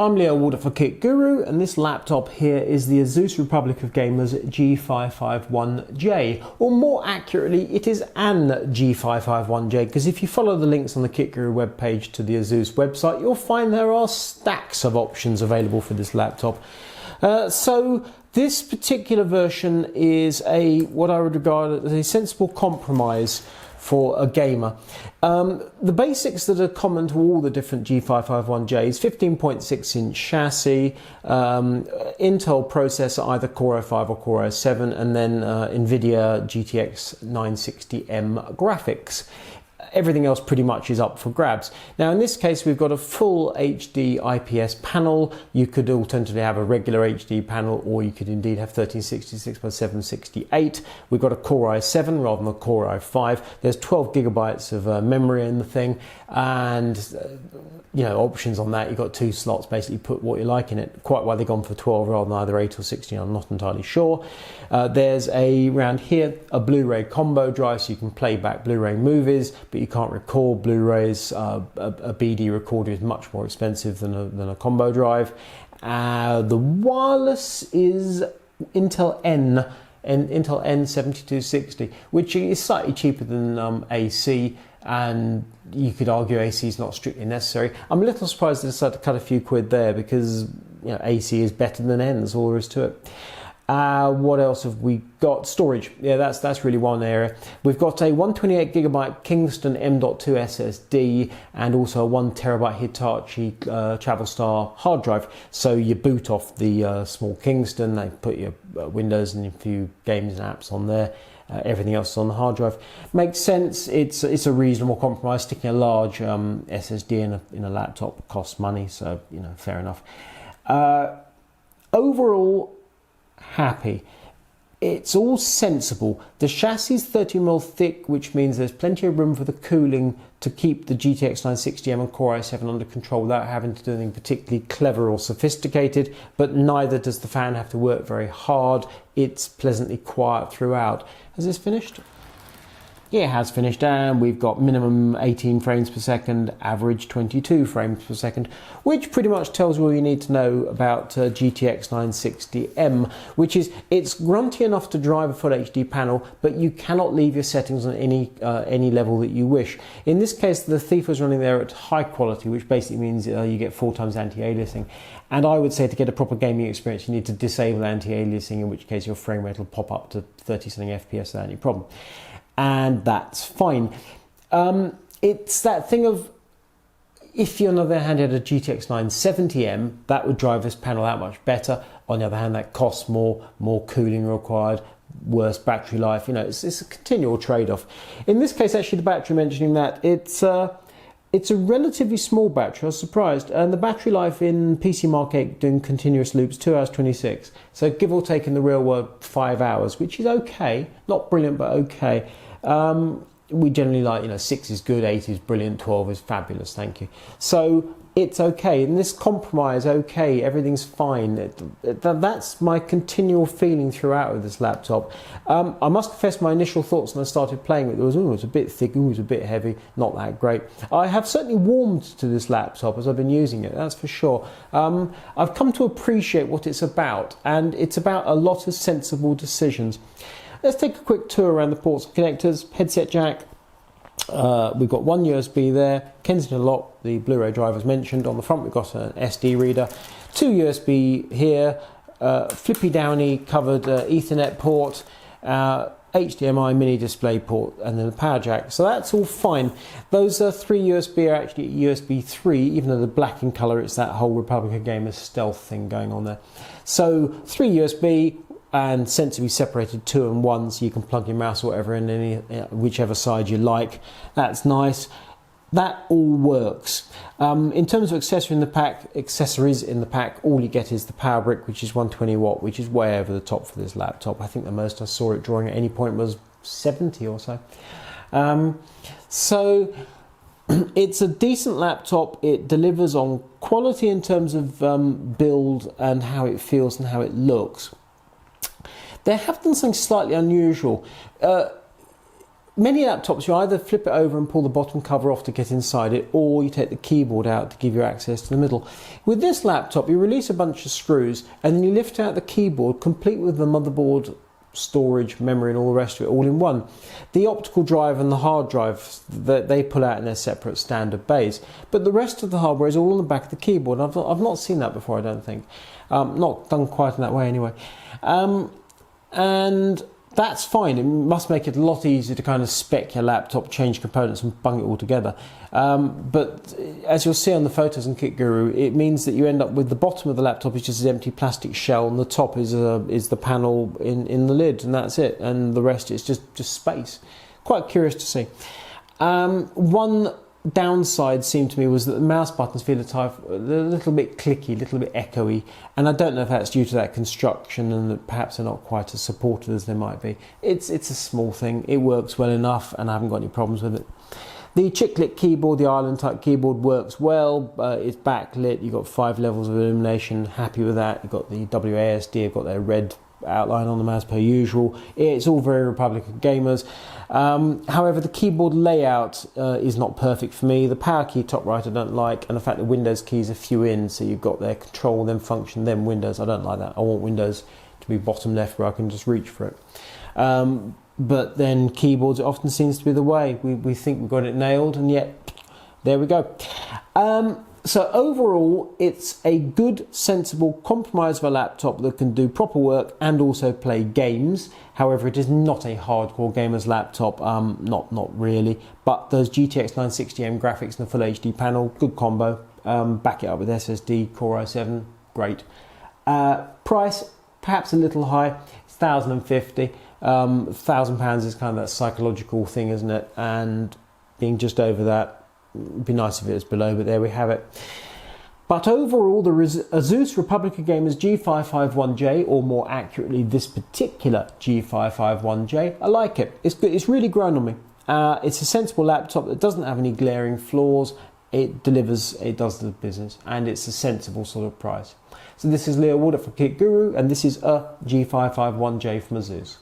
I'm Leo Walder for Kit Guru, and this laptop here is the ASUS Republic of Gamers G551J, or more accurately, it is an G551J, because if you follow the links on the Kit Guru webpage to the ASUS website, you'll find there are stacks of options available for this laptop. So this particular version is what I would regard as a sensible compromise for a gamer. The basics that are common to all the different G551Js: 15.6-inch chassis, Intel processor, either Core i5 or Core i7, and then NVIDIA GTX 960M graphics. Everything else pretty much is up for grabs. Now in this case we've got a full HD IPS panel. You could alternatively have a regular HD panel, or you could indeed have 1366 by 768. We've got a Core i7 rather than a Core i5. There's 12 gigabytes of memory in the thing, and you know, options on that. You've got 2 slots, basically put what you like in it. Quite why they've gone for 12 rather than either 8 or 16, I'm not entirely sure. There's around here a Blu-ray combo drive, so you can play back Blu-ray movies, but you can't record Blu-rays. A BD recorder is much more expensive than a combo drive. The wireless is Intel N7260, which is slightly cheaper than AC, and you could argue AC is not strictly necessary. I'm a little surprised they decided to cut a few quid there, because you know, AC is better than N, that's all there is to it. What else have we got? Storage. Yeah, that's really one area. We've got a 128GB Kingston M.2 SSD and also a 1TB Hitachi Travelstar hard drive. So you boot off the small Kingston, they put your Windows and a few games and apps on there. Everything else is on the hard drive. Makes sense. It's a reasonable compromise. Sticking a large SSD in a laptop costs money, so you know, fair enough. Overall, happy. It's all sensible. The chassis is 30mm thick, which means there's plenty of room for the cooling to keep the GTX 960M and Core i7 under control without having to do anything particularly clever or sophisticated, but neither does the fan have to work very hard. It's pleasantly quiet throughout. Has this finished? Yeah, it has finished, and we've got minimum 18 frames per second, average 22 frames per second, which pretty much tells you all you need to know about GTX 960M, which is, it's grunty enough to drive a full HD panel, but you cannot leave your settings on any level that you wish. In this case, the Thief was running there at high quality, which basically means you get 4 times anti-aliasing. And I would say to get a proper gaming experience, you need to disable anti-aliasing, in which case your frame rate will pop up to 30-something FPS without any problem. And that's fine. It's that thing of, if you on the other hand had a GTX 970M, that would drive this panel that much better. On the other hand, that costs more cooling required, worse battery life. You know, it's a continual trade-off. In this case, actually, the battery, mentioning that, it's a relatively small battery. I was surprised. And the battery life in PC Mark 8 doing continuous loops, 2 hours 26. So give or take in the real world 5 hours, which is okay. Not brilliant, but okay. We generally like, you know, 6 is good, 8 is brilliant, 12 is fabulous, thank you. So it's okay. In this compromise, okay, everything's fine. That's my continual feeling throughout with this laptop. I must confess my initial thoughts when I started playing with it was, oh, it's a bit thick, oh, it's a bit heavy, not that great. I have certainly warmed to this laptop as I've been using it, that's for sure. I've come to appreciate what it's about, and it's about a lot of sensible decisions. Let's take a quick tour around the ports and connectors. Headset jack. We've got one USB there, Kensington lock, the Blu-ray drive as mentioned. On the front we've got an SD reader, 2 USB here, flippy downy covered Ethernet port, HDMI mini display port, and then the power jack. So that's all fine. Those 3 USB are actually USB 3, even though the black in colour, it's that whole Republic of Gamers stealth thing going on there. So 3 USB, and sensibly separated 2 and 1, so you can plug your mouse or whatever in whichever side you like. That's nice. That all works. In terms of accessories in the pack, all you get is the power brick, which is 120 watt, which is way over the top for this laptop. I think the most I saw it drawing at any point was 70 or so. So it's a decent laptop. It delivers on quality in terms of build and how it feels and how it looks. They have done something slightly unusual. Many laptops, you either flip it over and pull the bottom cover off to get inside it, or you take the keyboard out to give you access to the middle. With this laptop, you release a bunch of screws and then you lift out the keyboard, complete with the motherboard, storage, memory and all the rest of it all in one. The optical drive and the hard drive, they pull out in their separate standard bays, but the rest of the hardware is all on the back of the keyboard. I've not seen that before, I don't think. Not done quite in that way anyway. And that's fine. It must make it a lot easier to kind of spec your laptop, change components and bung it all together. But as you'll see on the photos in Kit Guru, it means that you end up with the bottom of the laptop is just an empty plastic shell and the top is the panel in the lid, and that's it. And the rest is just space. Quite curious to see. One downside seemed to me was that the mouse buttons feel a little bit clicky, a little bit echoey, and I don't know if that's due to that construction and that perhaps they're not quite as supported as they might be. It's a small thing, it works well enough and I haven't got any problems with it. The chiclet keyboard, the island type keyboard, works well. It's backlit, you've got 5 levels of illumination, happy with that. You've got the WASD, you've got their red outline on them as per usual. It's all very Republic of Gamers. However, the keyboard layout is not perfect for me. The power key top right I don't like, and the fact that Windows keys are few in, so you've got their control, then function, then Windows. I don't like that. I want Windows to be bottom left where I can just reach for it. But then keyboards, it often seems to be the way. We think we've got it nailed, and yet there we go. So overall, it's a good, sensible compromise of a laptop that can do proper work and also play games. However, it is not a hardcore gamer's laptop, not really. But those GTX 960M graphics and the Full HD panel, good combo. Back it up with SSD, Core i7, great. Price, perhaps a little high, it's £1,050. £1,000 is kind of that psychological thing, isn't it? And being just over that, it'd be nice if it was below, but there we have it. But overall, the ASUS Republic of Gamers G551J, or more accurately, this particular G551J, I like it. It's good. It's really grown on me. It's a sensible laptop that doesn't have any glaring flaws. It delivers, it does the business, and it's a sensible sort of price. So this is Leo Warder for Kit Guru, and this is a G551J from ASUS.